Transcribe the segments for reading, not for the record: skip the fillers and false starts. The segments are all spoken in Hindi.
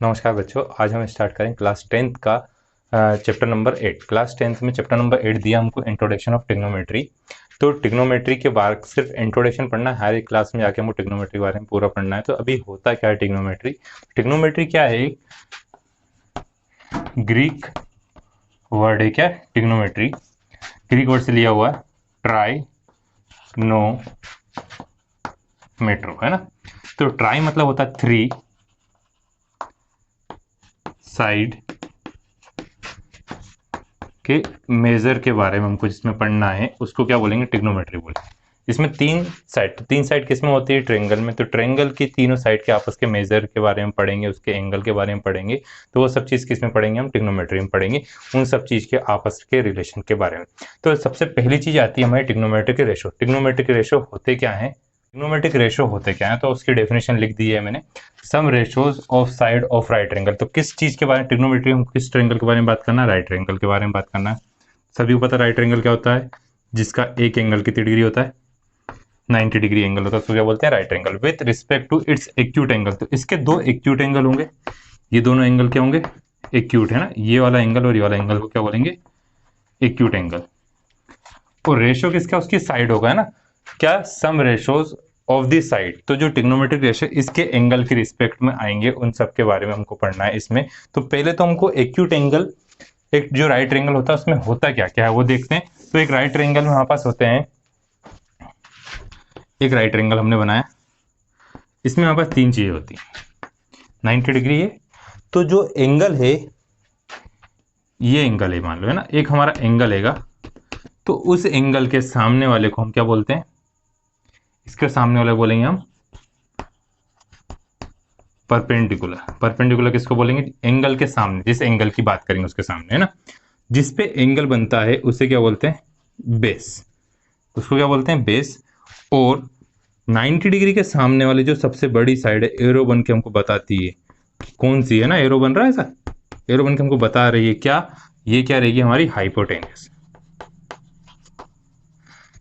नमस्कार बच्चों, आज हम स्टार्ट करें क्लास 10th का चैप्टर नंबर 8। क्लास 10th में चैप्टर नंबर 8 दिया हमको इंट्रोडक्शन ऑफ टिग्नोमेट्री। तो टिग्नोमेट्री के बाद सिर्फ इंट्रोडक्शन पढ़ना है, हर एक क्लास में जाके हमको टिग्नोमेट्री के बारे में पूरा पढ़ना है। तो अभी होता क्या है टिग्नोमेट्री? टिग्नोमेट्री क्या है? एक ग्रीक वर्ड है। क्या टिग्नोमेट्री? ग्रीक वर्ड से लिया हुआ है, ट्राइनोमेट्रो, है ना। तो ट्राई मतलब होता है 3 साइड के मेजर के बारे में हमको जिसमें पढ़ना है उसको क्या बोलेंगे? टिग्नोमेट्री बोलेंगे। इसमें तीन साइड किसमें होती है? ट्रायंगल में। तो ट्रायंगल की तीनों साइड के आपस के मेजर के बारे में पढ़ेंगे, उसके एंगल के बारे में पढ़ेंगे। तो वो सब चीज़ किस में पढ़ेंगे? हम टिग्नोमेट्री में पढ़ेंगे, उन सब चीज़ के आपस के रिलेशन के बारे में। तो सबसे पहली चीज़ आती है हमारी टिग्नोमेट्रिक रेशो। टिग्नोमेट्रिक रेशो होते क्या है? टिग्नोमेट्रिक रेशो होते क्या है? तो उसकी डेफिनेशन लिख दी है मैंने, some ratios of side of right triangle. तो किस चीज़ के बारे में टिग्नोमेट्री में किस ट्रायंगल के बारे में बात करना है? राइट ट्रायंगल के बारे में बात करना है। सभी को पता राइट ट्रायंगल क्या होता है? जिसका एक एंगल कितनी डिग्री होता है? 90 डिग्री एंगल होता है, उसको क्या बोलते हैं? Right triangle. With respect to its acute angle. तो इसके दो एक्यूट एंगल होंगे, ये दोनों एंगल क्या होंगे? एक्यूट, है ना। ये वाला एंगल और ये वाला एंगल को क्या बोलेंगे? Acute angle. और रेशो किसका? उसकी साइड होगा, है ना। क्या? सम रेशोज ऑफ द साइड। तो जो टिग्नोमेट्रिक रेशो इसके एंगल के रिस्पेक्ट में आएंगे, उन सब के बारे में हमको पढ़ना है इसमें। तो पहले तो हमको एक्यूट एंगल, एक जो राइट ट्रायंगल होता है उसमें होता क्या क्या है वो देखते हैं। तो एक राइट ट्रायंगल में हमारे पास होते हैं, एक राइट ट्रायंगल हमने बनाया, इसमें हमारे पास तीन चीजें होती हैं। 90 डिग्री है, तो जो एंगल है ये एंगल है मान लो, है ना। एक हमारा एंगल हैगा, तो उस एंगल के सामने वाले को हम क्या बोलते हैं? इसके सामने वाले बोलेंगे हम परपेंडिकुलर। परपेंडिकुलर किसको बोलेंगे? एंगल के सामने, जिस एंगल की बात करेंगे उसके सामने, है ना। जिस पे एंगल बनता है उसे क्या बोलते हैं? बेस। उसको क्या बोलते हैं? बेस। और 90 डिग्री के सामने वाली जो सबसे बड़ी साइड है, एरो बन के हमको बताती है कौन सी, है ना। एरो बन रहा है ऐसा, एरो बन के हमको बता रही है क्या? ये क्या रहेगी? हमारी हाइपोटेन्यूस।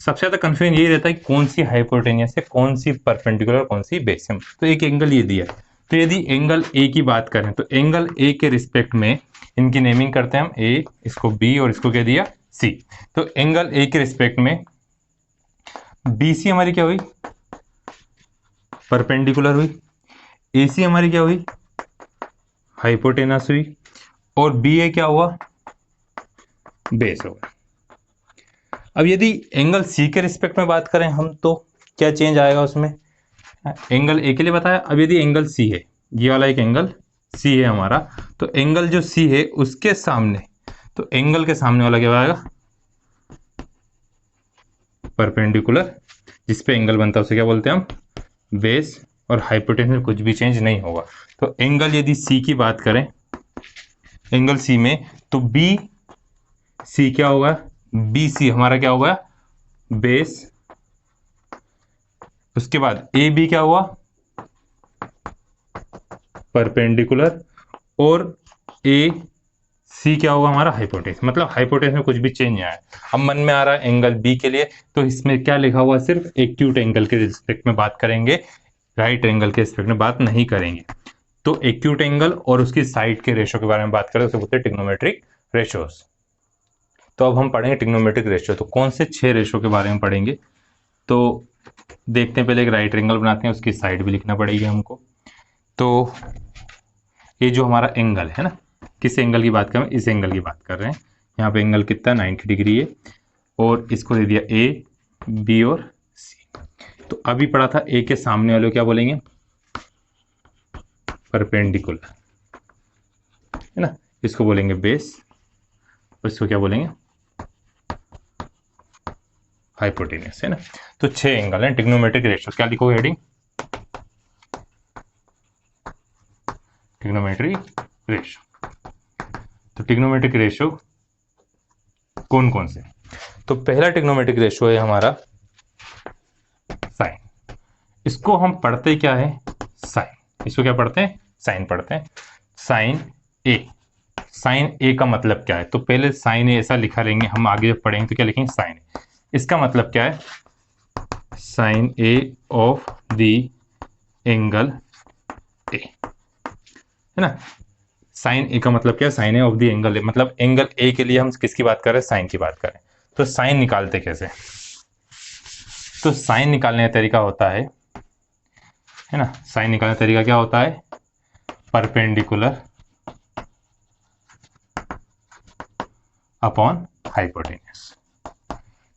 सबसे ज्यादा कंफ्यूजन यही रहता है कि कौन सी हाइपोटेन्यूस है, कौन सी परपेंडिकुलर, कौन सी बेस है। तो एक एंगल ये दिया है, तो यदि एंगल ए की बात करें तो एंगल ए के रिस्पेक्ट में इनकी नेमिंग करते हैं हम। ए, इसको बी और इसको क्या दिया? सी। तो एंगल ए के रिस्पेक्ट में बीसी हमारी क्या हुई? परपेंडिकुलर हुई। एसी हमारी क्या हुई? हाइपोटेनस हुई। और बी ए क्या हुआ? बेस होगा। अब यदि एंगल सी के रिस्पेक्ट में बात करें हम, तो क्या चेंज आएगा उसमें? एंगल ए के लिए बताया, अब यदि एंगल सी है, ये वाला एक एंगल सी है हमारा, तो एंगल जो सी है उसके सामने, तो एंगल के सामने वाला क्या आएगा? परपेंडिकुलर। जिस पे एंगल बनता है उसे क्या बोलते हैं हम? बेस। और हाइपोटेन्यूस में कुछ भी चेंज नहीं होगा। तो एंगल यदि सी की बात करें, एंगल सी में, तो बी सी क्या होगा? बी सी हमारा क्या होगा? बेस। उसके बाद ए बी क्या हुआ? परपेंडिकुलर। और ए सी क्या होगा? हमारा हाइपोटेन्यूस। मतलब हाइपोटेन्यूस में कुछ भी चेंज नहीं आया। अब मन में आ रहा है एंगल बी के लिए, तो इसमें क्या लिखा हुआ? सिर्फ एक्यूट एंगल के रिस्पेक्ट में बात करेंगे, राइट एंगल के रिस्पेक्ट में बात नहीं करेंगे। तो एक्यूट एंगल और उसकी साइड के रेशो के बारे में बात करें, उसे बोलते हैं टिग्नोमेट्रिक रेशोस। तो अब हम पढ़ेंगे टिग्नोमेट्रिक रेशो। तो कौन से 6 रेशो के बारे में पढ़ेंगे? तो देखते हैं, पहले एक राइट एंगल बनाते हैं, उसकी साइड भी लिखना पड़ेगी हमको। तो ये जो हमारा एंगल है ना, किस एंगल की बात कर रहे हैं? इस एंगल की बात कर रहे हैं। यहाँ पे एंगल कितना? 90 डिग्री है। और इसको दे दिया ए, बी और सी। तो अभी पढ़ा था ए के सामने वाले को क्या बोलेंगे? परपेंडिकुलर, है ना। इसको बोलेंगे बेस और इसको क्या बोलेंगे? हाइपोटेन्यूस, है ना। तो 6 एंगल हैं टिग्नोमेट्रिक रेशो। क्या लिखोगे हेडिंग? Trigonometric ratio. तो टिग्नोमेट्रिक रेशो कौन कौन से? तो पहला टिग्नोमेट्रिक रेशो है हमारा साइन। इसको हम पढ़ते क्या है? साइन। इसको क्या पढ़ते हैं? साइन पढ़ते हैं। Sign A. साइन ए का मतलब क्या है? तो पहले साइन ए ऐसा लिखा लेंगे, हम आगे जब पढ़ेंगे तो क्या लिखेंगे? Sine A. इसका मतलब क्या है? Sine A of the angle A. है ना। साइन ए का मतलब क्या है, sine A of the angle A, मतलब एंगल ए के लिए हम किसकी बात कर रहे हैं, साइन की बात करें। तो साइन निकालते कैसे, तो साइन निकालने का तरीका होता है ना, साइन निकालने का तरीका क्या होता है, परपेंडिकुलर अपॉन हाइपोटेन्यूस।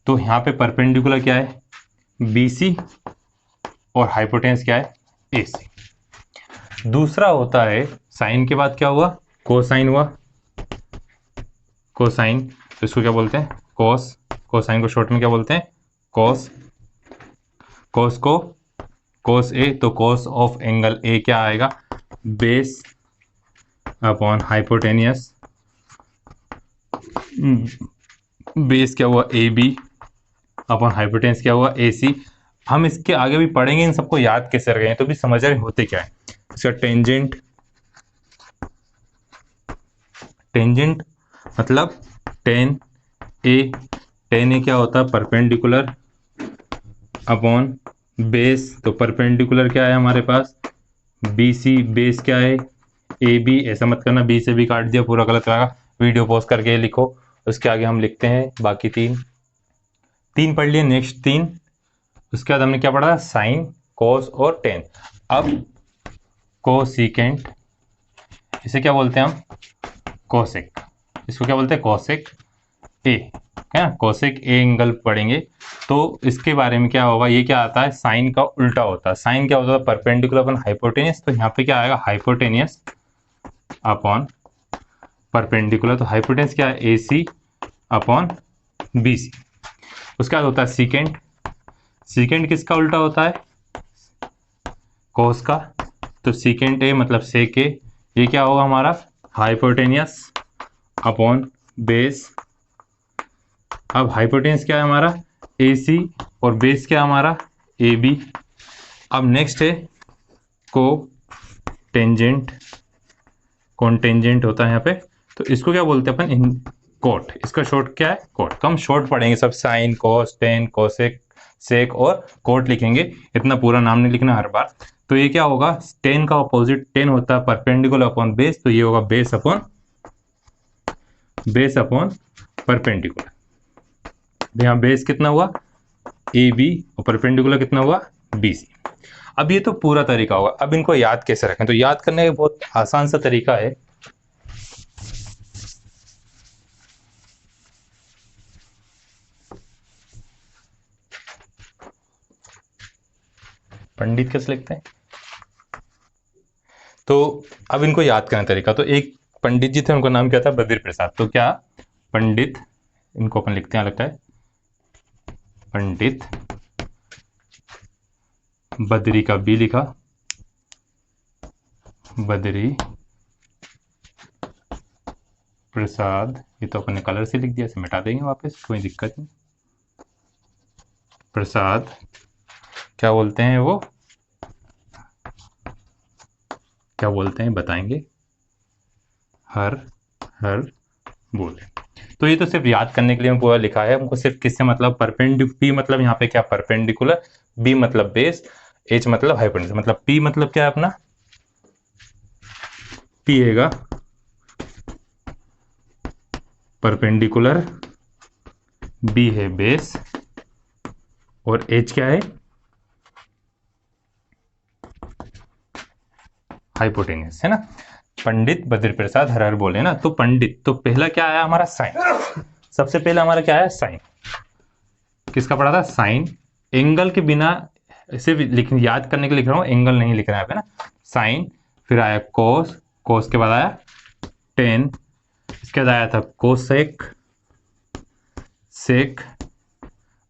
तो यहाँ पे परपेंडिकुलर क्या है, BC, और हाइपोटेन्यूस क्या है, AC। दूसरा होता है साइन के बाद क्या हुआ, कोसाइन हुआ, कोसाइन, तो इसको क्या बोलते हैं, कॉस, कोसाइन को शॉर्ट में क्या बोलते हैं, कॉस, कॉस को कॉस ए, तो कॉस ऑफ एंगल ए क्या आएगा, बेस अपॉन हाइपोटेनियस, बेस क्या हुआ AB अपॉन हाइपोटेन्यूस क्या हुआ AC। हम इसके आगे भी पढ़ेंगे, इन सबको याद कैसे रखें, तो भी समझ रहे होते क्या है। इसका टेंजेंट, टेंजेंट मतलब टेन ए, टेन ए क्या होता है, परपेंडिकुलर अपॉन बेस, तो परपेंडिकुलर क्या है हमारे पास, BC, बेस क्या है AB। ऐसा मत करना B से भी काट दिया, पूरा गलत रहेगा, वीडियो पॉज करके लिखो, उसके आगे हम लिखते हैं बाकी तीन पढ़ लिए, नेक्स्ट तीन। उसके बाद हमने क्या पढ़ा, साइन, कोस और टेन। अब कोसिकेंट, इसे क्या बोलते हैं हम, कोसेक, इसको क्या बोलते हैं, कोसेक ए, है ना, कोसेक ए एंगल पढ़ेंगे। तो इसके बारे में क्या होगा, ये क्या आता है, साइन का उल्टा होता है। साइन क्या होता है, परपेंडिकुलर अपॉन हाइपोटेनियस, तो यहाँ पे क्या आएगा, हाइपोटेनियस अपॉन परपेंडिकुलर, तो हाइपोटेनियस क्या है, AC अपॉन BC। उसके बाद होता है सीकेंट, सीकेंट किसका उल्टा होता है, कोस का, तो सीकेंट ए मतलब सेक ए, ये क्या होगा हमारा, हाइपोटेनियस अपॉन बेस। अब हाइपोटेनियस क्या है हमारा, AC, और बेस क्या है हमारा, AB। अब नेक्स्ट है को टेंजेंट, कॉन्टेंजेंट होता है यहाँ पे, तो इसको क्या बोलते हैं अपन, कोट, इसका शॉर्ट क्या है, कोट। तो हम शॉर्ट पढ़ेंगे सब, साइन, कोस, टेन, कोसेक, सेक और कोट लिखेंगे, इतना पूरा नाम नहीं लिखना हर बार। तो ये क्या होगा, टेन का अपोजिट, टेन होता है परपेंडिकुलर अपॉन बेस, तो ये होगा बेस अपॉन परपेंडिकुलर। यहाँ बेस कितना हुआ, AB, और परपेंडिकुलर कितना हुआ, BC। अब ये तो पूरा तरीका होगा। अब इनको याद कैसे रखें, तो याद करने का बहुत आसान सा तरीका है। पंडित कैसे लिखते हैं, तो अब इनको याद करने का तरीका, तो एक पंडित जी थे, उनका नाम क्या था, बद्री प्रसाद। तो क्या पंडित, इनको अपन लिखते हैं, लगता है पंडित बद्री का B लिखा, बद्री प्रसाद, ये तो अपन ने कलर से लिख दिया, इसे मिटा देंगे वापस, कोई दिक्कत नहीं। प्रसाद क्या बोलते हैं, वो क्या बोलते हैं बताएंगे, हर बोले। तो ये तो सिर्फ याद करने के लिए मैं पूरा लिखा है, हमको सिर्फ किससे मतलब, परपेंडिकुलर, P मतलब यहाँ पे क्या, परपेंडिकुलर, B मतलब बेस, H मतलब हाइपोटेन्यूस, मतलब P मतलब क्या है अपना, P हैगा परपेंडिकुलर, B है बेस, और H क्या है, हाइपोटेन्यूस, है ना। पंडित बद्री प्रसाद हर बोले ना, तो पंडित, तो पहला क्या आया हमारा, साइन, सबसे पहला हमारा क्या है, साइन, किसका पढ़ा था, साइन। एंगल के बिना सिर्फ याद करने के लिए लिख रहा हूँ, एंगल नहीं लिख रहा है ना, साइन, फिर आया कोस, कोस के बाद आया टेन, इसके बाद आया था कोसेक, सेक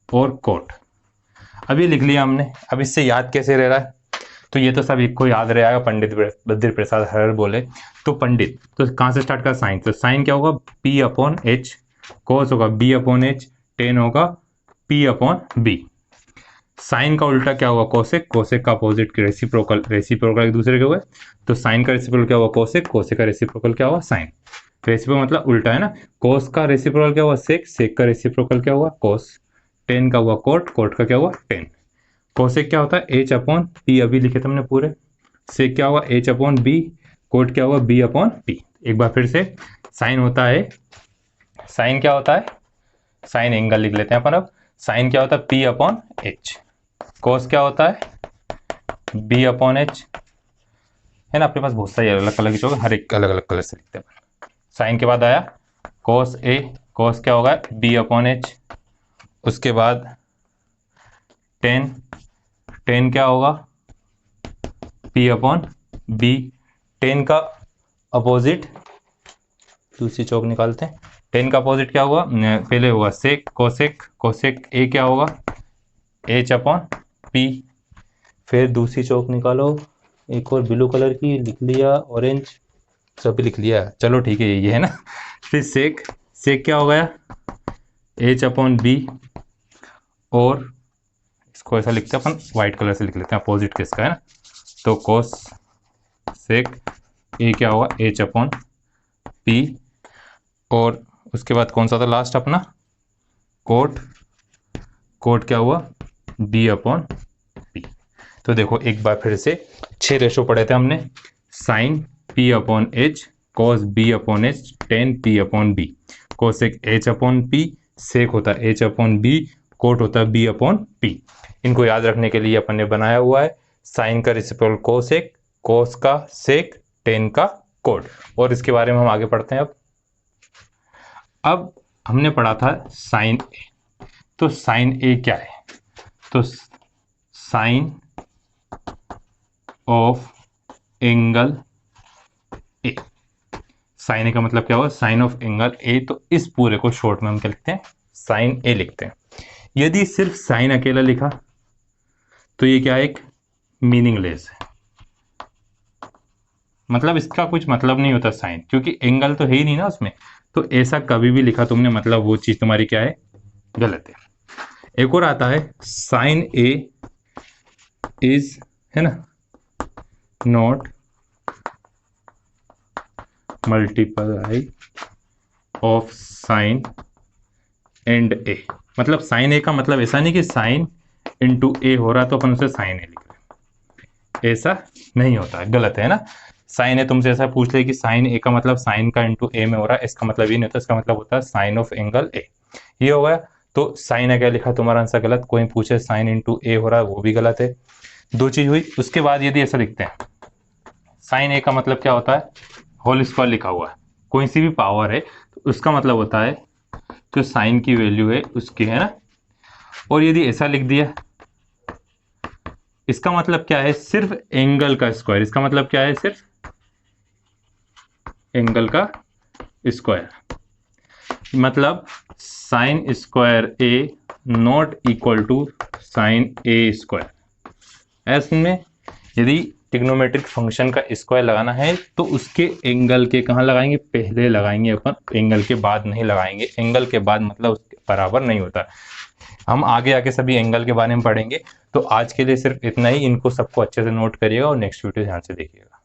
और कोट। अभी लिख लिया हमने। अब इससे याद कैसे रह रहा है, तो ये तो सब एक को याद रहेगा, पंडित बद्री प्रसाद हर बोले। तो पंडित, तो कहाँ से स्टार्ट कर, साइन, तो साइन क्या होगा, P अपॉन H, कोस होगा B अपॉन H, टेन होगा P अपॉन B। साइन का उल्टा क्या होगा, कोसेक, कोसेक का अपोजिट रेसिप्रोकल, रेसिप्रोकल एक दूसरे के हुए, तो साइन का रेसिप्रोकल क्या हुआ, कोसेक, कोसेक का रेसिप्रोकल क्या हुआ, साइन। रेसिप्रोकल मतलब उल्टा है ना, कोस का रेसिप्रोकल क्या हुआ, सेक, सेक का रेसिप्रोकल क्या हुआ, कोस, टेन का हुआ कोट, कोट का क्या हुआ, टेन। कोसेक क्या होता है, H अपॉन P, अभी लिखे थे हमने पूरे। सेक क्या हुआ, H अपॉन B, कोट क्या हुआ, बी अपॉन पी। एक बार फिर से, साइन होता है, साइन क्या होता है, साइन एंगल लिख लेते हैं अपन अब। साइन क्या होता है, पी अपॉन एच। कोस क्या होता है, बी अपॉन एच, है ना। अपने पास बहुत सारी अलग अलग कलर की चौक, हर एक अलग अलग कलर से लिखते हैं। साइन के बाद आया कोस ए, कोस क्या होगा, बी अपॉन एच। उसके बाद टेन, टेन क्या होगा, पी अपॉन बी। टेन का अपोजिट, दूसरी चौक निकालते हैं। टेन का अपोजिट क्या हुआ, पहले हुआ सेक, कोसेक, कोसेक ए क्या होगा, एच अपॉन पी। फिर दूसरी चौक निकालो, एक और ब्लू कलर की लिख लिया, ऑरेंज सभी लिख लिया, चलो ठीक है ये है ना। फिर सेक, सेक क्या हो गया, एच अपॉन बी। और इसको ऐसा लिखते हैं अपन, व्हाइट कलर से लिख लेते हैं, अपोजिट किसका है ना। तो कोस सेक ए क्या होगा, एच अपॉन पी। और उसके बाद कौन सा था लास्ट अपना, कोट, कोट क्या हुआ, बी अपॉन पी। तो देखो एक बार फिर से 6 रेशो पढ़े थे हमने, sine P upon H, cos B upon H, tan P upon B, cosec H upon P, sec होता है एच अपॉन बी, कोट होता है बी अपॉन पी। इनको याद रखने के लिए अपन ने बनाया हुआ है, साइन का रेसिप्रोकल कोसेक, कोस का सेक, टेन का कोट। और इसके बारे में हम आगे पढ़ते हैं। अब हमने पढ़ा था साइन ए, तो साइन ए क्या है, तो sine of angle A. Sine A का मतलब क्या हुआ, साइन ऑफ एंगल ए। तो इस पूरे को शॉर्ट में हम क्या लिखते हैं, साइन ए लिखते हैं। यदि सिर्फ साइन अकेला लिखा तो ये क्या है, एक मीनिंगलेस है, मतलब इसका कुछ मतलब नहीं होता साइन, क्योंकि एंगल तो है ही नहीं ना उसमें। तो ऐसा कभी भी लिखा तुमने, मतलब वो चीज तुम्हारी क्या है, गलत है। एक और आता है साइन ए इज, है ना, not multiply of sine and A. मतलब साइन ए का मतलब ऐसा नहीं कि साइन इंटू ए हो रहा तो अपन उसे साइन ए लिख रहे, ऐसा नहीं होता है, गलत है ना। साइन ए तुमसे ऐसा पूछ ले कि साइन ए का मतलब साइन का इंटू ए में हो रहा है, इसका मतलब ये नहीं होता, इसका मतलब होता है साइन ऑफ एंगल ए। ये हो गया। तो साइन ए क्या लिखा, तुम्हारा आंसर गलत। कोई पूछे साइन इंटू ए हो रहा है, वो भी गलत है। दो चीज हुई। उसके बाद यदि ऐसा लिखते हैं, साइन ए का मतलब क्या होता है, होल स्क्वायर लिखा हुआ है, कोई सी भी पावर है, तो उसका मतलब होता है जो साइन की वैल्यू है उसकी, है ना। और यदि ऐसा लिख दिया, इसका मतलब क्या है, सिर्फ एंगल का स्क्वायर। इसका मतलब क्या है, सिर्फ एंगल का स्क्वायर। मतलब sine square A not equal to sine A square. ऐसे में यदि ट्रिग्नोमेट्रिक फंक्शन का स्क्वायर लगाना है तो उसके एंगल के कहाँ लगाएंगे, पहले लगाएंगे अपन, एंगल के बाद नहीं लगाएंगे। एंगल के बाद मतलब उसके बराबर नहीं होता। हम आगे आके सभी एंगल के बारे में पढ़ेंगे। तो आज के लिए सिर्फ इतना ही। इनको सबको अच्छे से नोट करिएगा और नेक्स्ट वीडियो ध्यान से देखिएगा।